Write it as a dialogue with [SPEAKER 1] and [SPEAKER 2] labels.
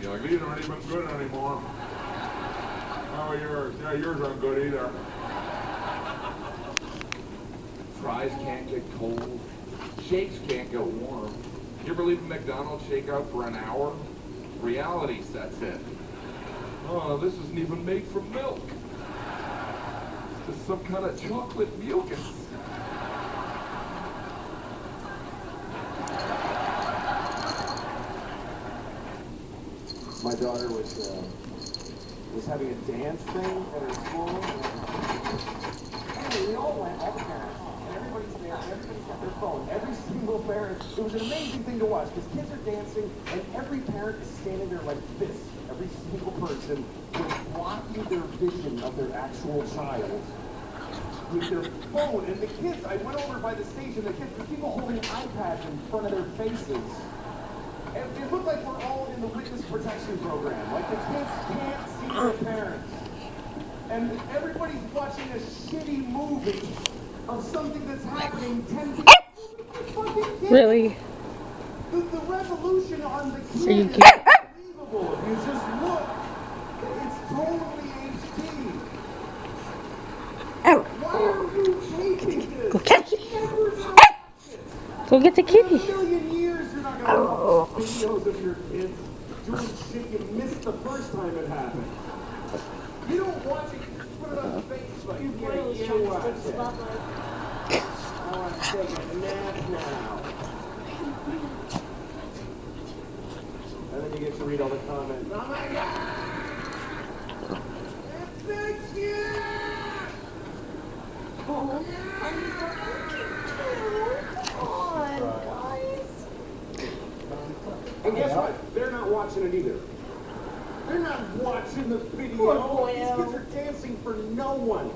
[SPEAKER 1] You're like, these aren't even good anymore. Oh, yours. Yeah, yours aren't good either. Fries can't get cold. Shakes can't get warm. You ever leave a McDonald's shake out for an hour? Reality sets in. Oh, this isn't even made from milk. This is some kind of chocolate mucus.
[SPEAKER 2] My daughter was having a dance thing at her school. And we all went, all the parents, and everybody's there, and everybody's got their phone. Every single parent. It was an amazing thing to watch because kids are dancing, and every parent is standing there like this. Every single person was blocking their vision of their actual child with their phone. And the kids, I went over by the stage, and the kids, there's people holding iPads in front of their faces. And it looked like we're all in the witness protection program. Like the kids can't see their parents. And everybody's watching a shitty movie of something that's happening 10 feet.
[SPEAKER 3] Really?
[SPEAKER 2] The resolution on the
[SPEAKER 3] Are you
[SPEAKER 2] kid is
[SPEAKER 3] kidding?
[SPEAKER 2] unbelievable. If you just look, it's totally HD.
[SPEAKER 3] Oh.
[SPEAKER 2] Why are you taking this?
[SPEAKER 3] Go catch it.
[SPEAKER 2] Never watch it.
[SPEAKER 3] Go get the
[SPEAKER 2] In a
[SPEAKER 3] kitty.
[SPEAKER 2] million years, you're not going to watch videos of your kids doing shit you missed the first time it happened. You don't watch it, you put it on Facebook. You watch it. I want to take a nap now. And then you get to read all the comments. Oh my God! It's so cute!
[SPEAKER 4] Oh, I'm so cute. Come on, guys.
[SPEAKER 2] And guess what? They're not watching it either. They're not watching the video.
[SPEAKER 4] Poor boyo.
[SPEAKER 2] These kids are dancing for no one.